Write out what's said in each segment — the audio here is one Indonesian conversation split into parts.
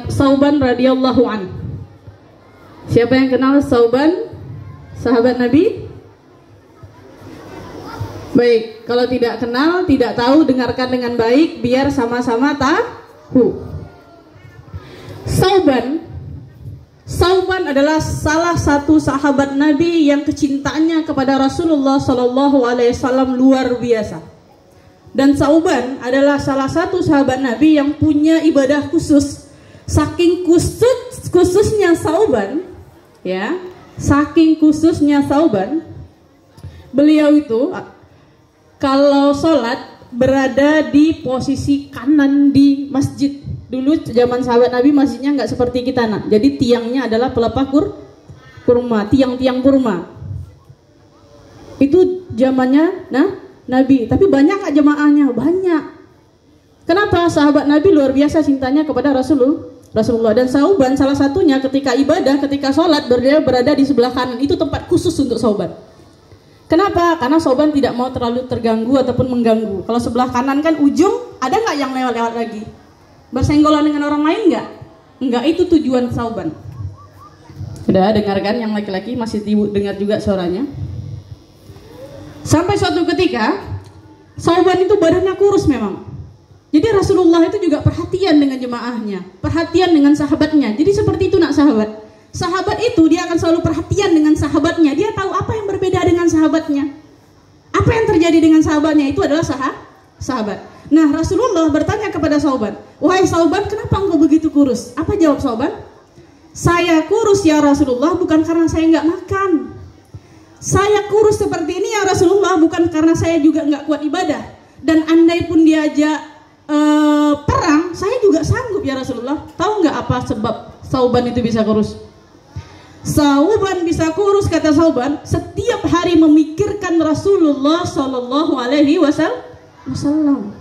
Sauban radhiyallahu an. Siapa yang kenal Sauban, sahabat Nabi? Baik, kalau tidak kenal, tidak tahu, dengarkan dengan baik biar sama-sama tahu. Sauban adalah salah satu sahabat Nabi yang kecintaannya kepada Rasulullah SAW luar biasa. Dan Sauban adalah salah satu sahabat Nabi yang punya ibadah khusus. Saking khususnya Sauban, ya, saking khususnya Sauban, beliau itu kalau sholat berada di posisi kanan di masjid. Dulu zaman sahabat Nabi masjidnya nggak seperti kita, nak. Jadi tiangnya adalah pelepah kurma, tiang-tiang kurma. Itu zamannya Nabi. Tapi banyak nggak jemaahnya? Banyak. Kenapa? Sahabat Nabi luar biasa cintanya kepada Rasulullah. Dan Sauban salah satunya ketika ibadah, ketika sholat berada di sebelah kanan. Itu tempat khusus untuk Sauban. Kenapa? Karena Sauban tidak mau terlalu terganggu ataupun mengganggu. Kalau sebelah kanan kan ujung, ada nggak yang lewat-lewat lagi? Bersenggolan dengan orang lain nggak? Enggak, itu tujuan Sauban. Sudah dengarkan yang laki-laki, masih ibu dengar juga suaranya. Sampai suatu ketika Sauban itu badannya kurus memang. Jadi Rasulullah itu juga perhatian dengan jemaahnya, perhatian dengan sahabatnya. Jadi seperti itu nak sahabat. Sahabat itu dia akan selalu perhatian dengan sahabatnya. Dia tahu apa yang berbeda dengan sahabatnya. Apa yang terjadi dengan sahabatnya itu adalah sahabat. Nah, Rasulullah bertanya kepada Sauban, "Wahai Sauban, kenapa engkau begitu kurus?" Apa jawab Sauban? "Saya kurus ya Rasulullah bukan karena saya nggak makan. Saya kurus seperti ini ya Rasulullah bukan karena saya juga nggak kuat ibadah. Dan andai pun diajak perang, saya juga sanggup ya Rasulullah." Tahu nggak apa sebab Sauban itu bisa kurus? Sauban bisa kurus, kata Sauban, setiap hari memikirkan Rasulullah Sallallahu Alaihi Wasallam.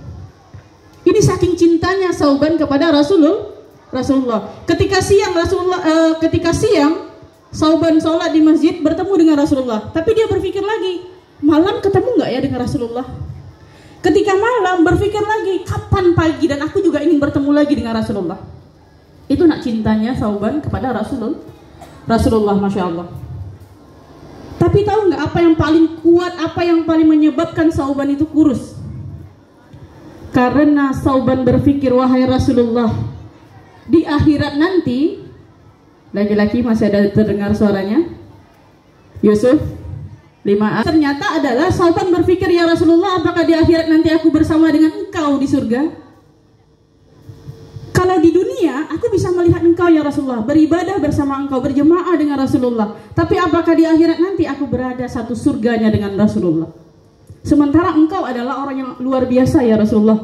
Ini saking cintanya Sauban kepada Rasulullah. Ketika siang Sauban sholat di masjid bertemu dengan Rasulullah. Tapi dia berpikir lagi, malam ketemu nggak ya dengan Rasulullah? Ketika malam berpikir lagi, kapan pagi dan aku juga ingin bertemu lagi dengan Rasulullah. Itu nak cintanya Sauban kepada Rasulullah, Masya Allah. Tapi tahu nggak apa yang paling kuat, apa yang paling menyebabkan Sauban itu kurus? Karena Sauban berpikir, wahai Rasulullah, di akhirat nanti, laki-laki masih ada terdengar suaranya? Yusuf 5A. Ternyata adalah Sauban berpikir, ya Rasulullah, apakah di akhirat nanti aku bersama dengan engkau di surga? Kalau di dunia aku bisa melihat engkau ya Rasulullah, beribadah bersama engkau, berjemaah dengan Rasulullah. Tapi apakah di akhirat nanti aku berada satu surganya dengan Rasulullah? Sementara engkau adalah orang yang luar biasa ya Rasulullah.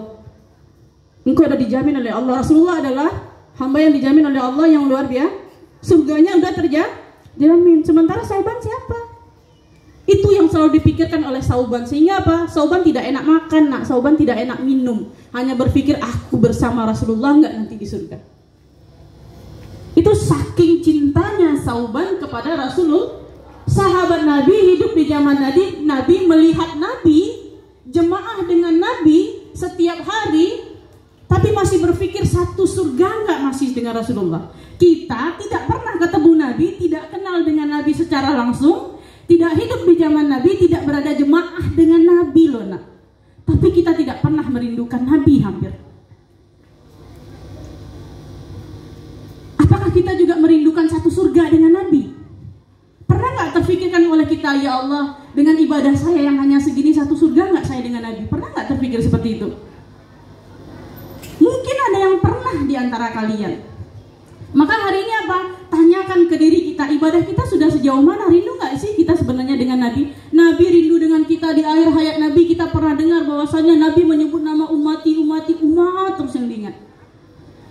Engkau sudah dijamin oleh Allah. Rasulullah adalah hamba yang dijamin oleh Allah yang luar biasa. Surganya sudah terjamin. Sementara Sauban siapa? Itu yang selalu dipikirkan oleh Sauban. Sehingga apa? Sauban tidak enak makan, nak. Sauban tidak enak minum. Hanya berpikir, aku bersama Rasulullah nggak nanti di surga. Itu saking cintanya Sauban kepada Rasulullah. Sahabat Nabi hidup di zaman Nabi melihat Nabi, jemaah dengan Nabi setiap hari, tapi masih berpikir satu surga nggak masih dengan Rasulullah. Kita tidak pernah ketemu Nabi, tidak kenal dengan Nabi secara langsung, tidak hidup di zaman Nabi, tidak berada jemaah dengan Nabi loh nak. Tapi kita tidak pernah merindukan Nabi hampir. Apakah kita juga merindukan satu surga dengan Nabi? Pernah nggak terfikirkan oleh kita, ya Allah, dengan ibadah saya yang hanya segini, satu surga nggak saya dengan Nabi? Pernah nggak terpikir seperti itu? Mungkin ada yang pernah di antara kalian. Maka hari ini apa? Tanyakan ke diri kita, ibadah kita sudah sejauh mana? Rindu nggak sih kita sebenarnya dengan Nabi? Nabi rindu dengan kita. Di akhir hayat Nabi kita pernah dengar bahwasanya Nabi menyebut nama umat terus yang diingat.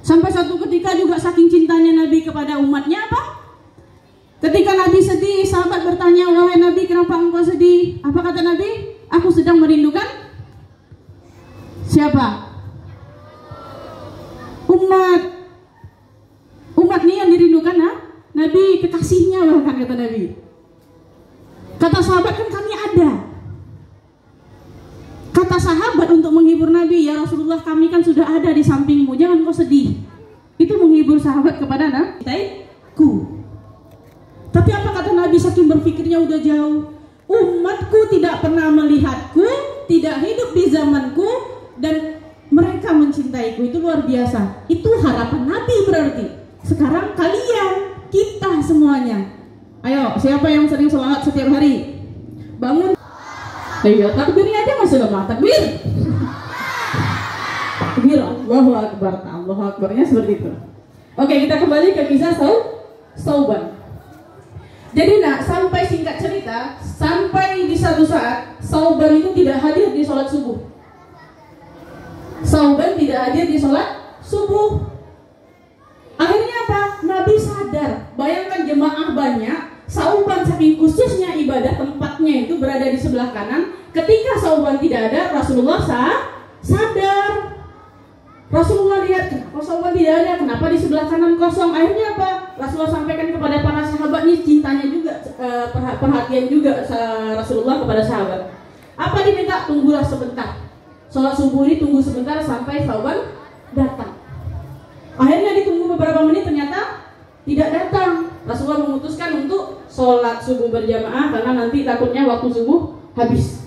Sampai suatu ketika juga saking cintanya Nabi kepada umatnya apa? Ketika Nabi sedih, sahabat bertanya, wahai Nabi, kenapa engkau sedih? Apa kata Nabi? Aku sedang merindukan siapa? Umat nih yang dirindukan, Nabi, kekasihnya bahkan kata Nabi. Kata sahabat, kan kami ada. Kata sahabat untuk menghibur Nabi, ya Rasulullah, kami kan sudah ada di sampingmu, jangan kau sedih. Itu itu menghibur sahabat kepada ku. Tapi apa kata Nabi saking berpikirnya udah jauh? Umatku tidak pernah melihatku, tidak hidup di zamanku, dan mereka mencintaiku. Itu luar biasa. Itu harapan Nabi berarti. Sekarang kalian, kita semuanya. Ayo, siapa yang sering sholat setiap hari? Bangun. Ayo, takbirnya aja masih lemah. Takbir. Takbir. Allahu Akbar. Allahu Akbarnya seperti itu. Oke, kita kembali ke kisah Sauban. Jadi sampai singkat cerita, sampai di satu saat Sauban itu tidak hadir di sholat subuh. Sauban tidak hadir di sholat subuh. Akhirnya apa? Nabi sadar. Bayangkan jemaah banyak, Sauban saking khususnya ibadah tempatnya itu berada di sebelah kanan. Ketika Sauban tidak ada, Rasulullah sadar. Rasulullah lihat, kenapa Sauban tidak ada, kenapa di sebelah kanan kosong. Akhirnya apa? Rasulullah sampaikan kepada para sahabat, ini cintanya juga, perhatian juga Rasulullah kepada sahabat. Apa diminta? Tunggulah sebentar. Sholat subuh ini tunggu sebentar sampai Sauban datang. Akhirnya ditunggu beberapa menit, ternyata tidak datang. Rasulullah memutuskan untuk sholat subuh berjamaah karena nanti takutnya waktu subuh habis.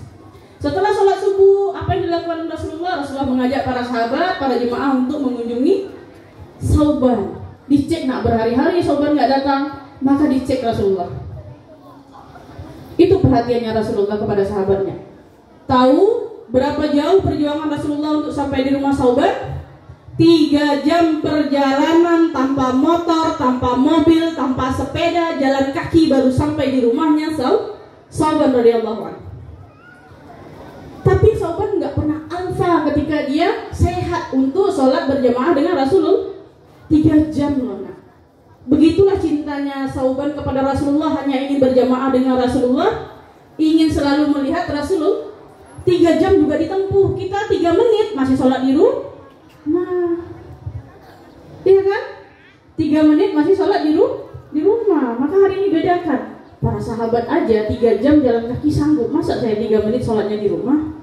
Setelah sholat subuh, apa yang dilakukan Rasulullah? Rasulullah mengajak para sahabat, para jemaah untuk mengunjungi Sauban. Dicek berhari-hari Sauban nggak datang, maka dicek Rasulullah. Itu perhatiannya Rasulullah kepada sahabatnya. Tahu berapa jauh perjuangan Rasulullah untuk sampai di rumah Sauban? 3 jam perjalanan tanpa motor, tanpa mobil, tanpa sepeda, jalan kaki baru sampai di rumahnya Sauban radhiyallahu anhu. Tapi Sauban nggak pernah alfa ketika dia sehat untuk sholat berjamaah dengan Rasulullah. 3 jam loh. Begitulah cintanya Sauban kepada Rasulullah, hanya ingin berjamaah dengan Rasulullah, ingin selalu melihat Rasulullah. 3 jam juga ditempuh. Kita 3 menit masih sholat di rumah. Iya kan? 3 menit masih sholat di rumah. Maka hari ini bedakan. Para sahabat aja 3 jam jalan kaki sanggup. Masa saya 3 menit sholatnya di rumah?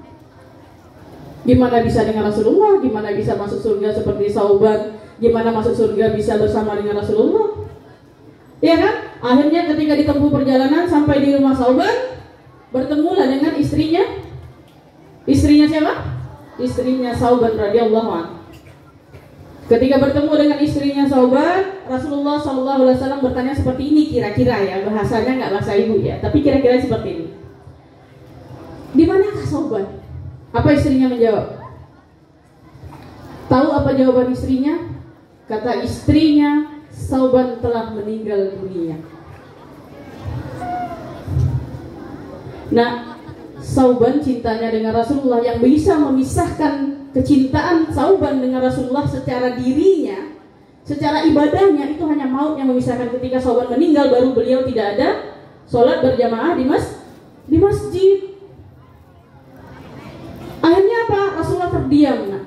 Gimana bisa dengan Rasulullah? Gimana bisa masuk surga seperti Sauban? Gimana masuk surga bisa bersama dengan Rasulullah? Iya kan? Akhirnya ketika ditempuh perjalanan sampai di rumah Sauban, bertemulah dengan istrinya. Istrinya siapa? Istrinya Sauban radhiyallahu anhu. Ketika bertemu dengan istrinya Sauban, Rasulullah SAW bertanya seperti ini, kira-kira ya, bahasanya nggak bahasa ibu ya, tapi kira-kira seperti ini. Di manakah Sauban? Apa istrinya menjawab? Tahu apa jawaban istrinya? Kata istrinya, Sauban telah meninggal dunia. Nah, Sauban cintanya dengan Rasulullah, yang bisa memisahkan kecintaan Sauban dengan Rasulullah secara dirinya, secara ibadahnya, itu hanya maut yang memisahkan. Ketika Sauban meninggal, baru beliau tidak ada sholat berjamaah di masjid. Akhirnya apa? Rasulullah terdiam. Nah,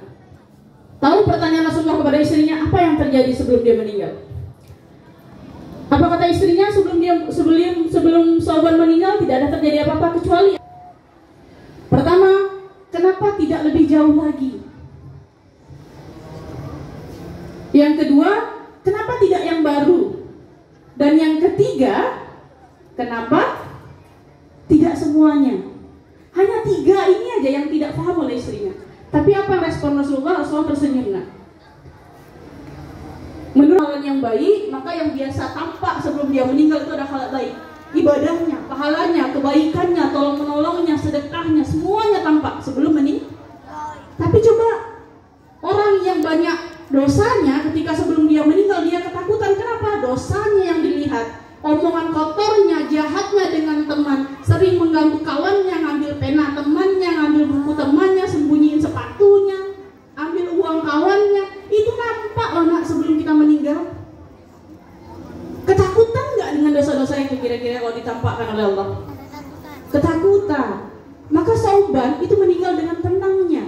tahu pertanyaan Rasulullah kepada istrinya, apa yang terjadi sebelum dia meninggal? Apa kata istrinya? Sebelum Sauban meninggal tidak ada terjadi apa-apa kecuali pertama, kenapa tidak lebih jauh lagi? Yang kedua, kenapa tidak yang baru? Dan yang ketiga, kenapa tidak semuanya? Hanya 3 ini aja yang tidak paham oleh istrinya. Tapi apa respon Rasulullah? Rasulullah tersenyum. Nah, menurut hal yang baik, maka yang biasa tampak sebelum dia meninggal itu ada hal baik. Ibadahnya, pahalanya, kebaikannya, tolong menolongnya, sedekahnya, semuanya tampak sebelum meninggal. Tapi coba orang yang banyak dosanya, ketika sebelum dia meninggal dia ketakutan. Kenapa? Dosanya yang dilihat, omongan kotornya, jahatnya dengan teman, sering mengganggu kawannya, ngambil pena temannya, ngambil buku temannya, sembunyiin sepatunya, ambil uang kawannya. Itu nampak loh nak sebelum kita meninggal. Ketakutan nggak dengan dosa-dosa yang kira-kira kalau ditampakkan oleh Allah? Ketakutan. Maka Sauban itu meninggal dengan tenangnya.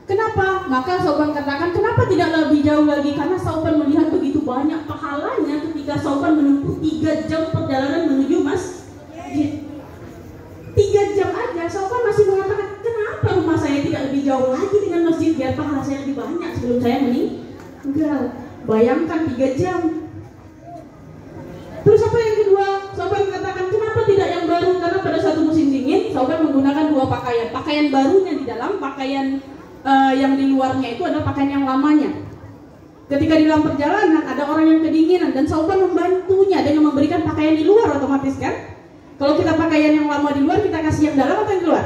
Kenapa? Maka Sauban katakan, kenapa tidak lebih jauh lagi? Karena Sauban melihat begitu banyak pahalanya ketika Sauban menempuh 3 jam perjalanan menuju masjid. 3 jam aja Sauban masih mengatakan, kenapa rumah saya tidak lebih jauh lagi dengan masjid biar pahala saya lebih banyak sebelum saya meninggal. Bayangkan 3 jam. Terus apa yang kedua? Sobat katakan, kenapa tidak yang baru? Karena pada satu musim dingin, sobat menggunakan 2 pakaian. Pakaian barunya di dalam, pakaian yang di luarnya itu adalah pakaian yang lamanya. Ketika di dalam perjalanan ada orang yang kedinginan dan sobat membantunya dengan memberikan pakaian di luar, otomatis kan? Kalau kita pakaian yang lama di luar, kita kasih yang dalam atau yang di luar?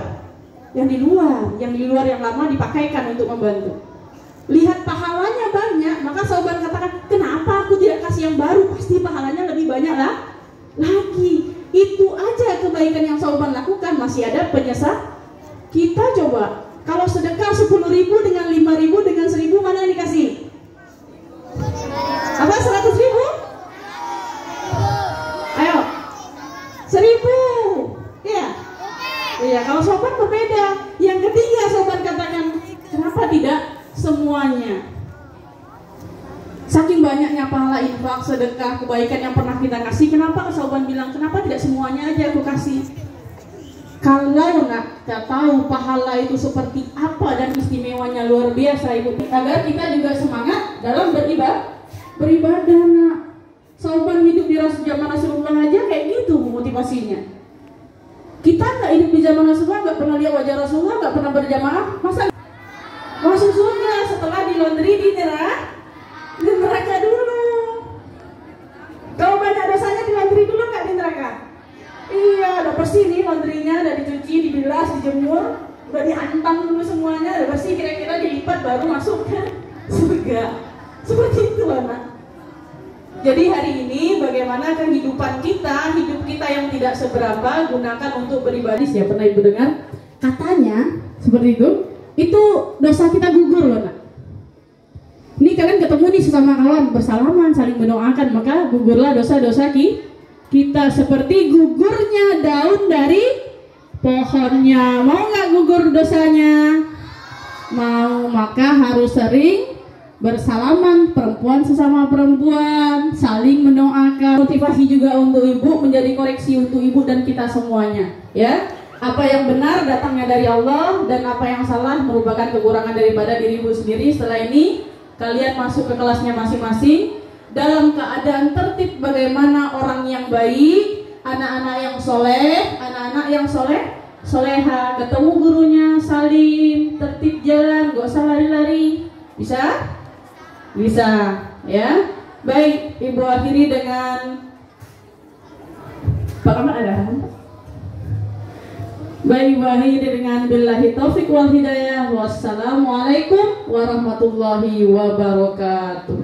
Yang di luar, yang lama dipakaikan untuk membantu. Lihat pahalanya banyak, maka sobat katakan, kenapa aku tidak kasih yang baru? Pasti pahalanya lebih banyak lah lagi. Itu aja kebaikan yang sobat lakukan, masih ada penyesal. Kita coba, kalau sedekah 10.000 dengan 5.000 dengan 1.000, mana yang dikasih? Apa 100.000? Ayo, 1.000. Iya. Iya, kalau sobat berbeda. Yang ketiga sobat katakan, kenapa tidak semuanya? Saking banyaknya pahala infak, sedekah, kebaikan yang pernah kita kasih, kenapa sobat bilang, kenapa tidak semuanya aja aku kasih? Kalau nak tahu pahala itu seperti apa dan istimewanya luar biasa ibu, agar kita juga semangat dalam beribadah nak. Sobat hidup di zaman Rasulullah aja kayak gitu motivasinya. Kita nggak hidup di zaman Rasulullah, nggak pernah lihat wajah Rasulullah, nggak pernah berjamaah, masa masuk surga setelah di laundry di neraka dulu. Kalau banyak dosanya di laundry dulu, nggak di neraka? Iya, udah bersih nih laundrynya, udah dicuci, dibilas, dijemur, udah diantam dulu semuanya, udah bersih, kira-kira dilipat baru masuk ke surga. Seperti itu anak. Jadi hari ini bagaimana kehidupan kita, hidup kita yang tidak seberapa, gunakan untuk beribadah. Ya, pernah ibu dengar? Katanya seperti itu dosa kita gugur loh nak. Ini kalian ketemu nih sesama kawan, bersalaman, saling mendoakan, maka gugurlah dosa-dosa kita seperti gugurnya daun dari pohonnya. Mau nggak gugur dosanya? Mau, maka harus sering bersalaman, perempuan sesama perempuan, saling mendoakan. Motivasi juga untuk ibu, menjadi koreksi untuk ibu dan kita semuanya, ya. Apa yang benar datangnya dari Allah, dan apa yang salah merupakan kekurangan daripada diri ibu sendiri. Setelah ini kalian masuk ke kelasnya masing-masing dalam keadaan tertib, bagaimana orang yang baik, anak-anak yang soleh, soleha, ketemu gurunya salim, tertib jalan, gak usah lari-lari. Bisa, ya. Baik, ibu akhiri dengan Pak Ahmad ada. Baik, ibu akhiri dengan billahi taufiq wal hidayah. Wassalamualaikum warahmatullahi wabarakatuh.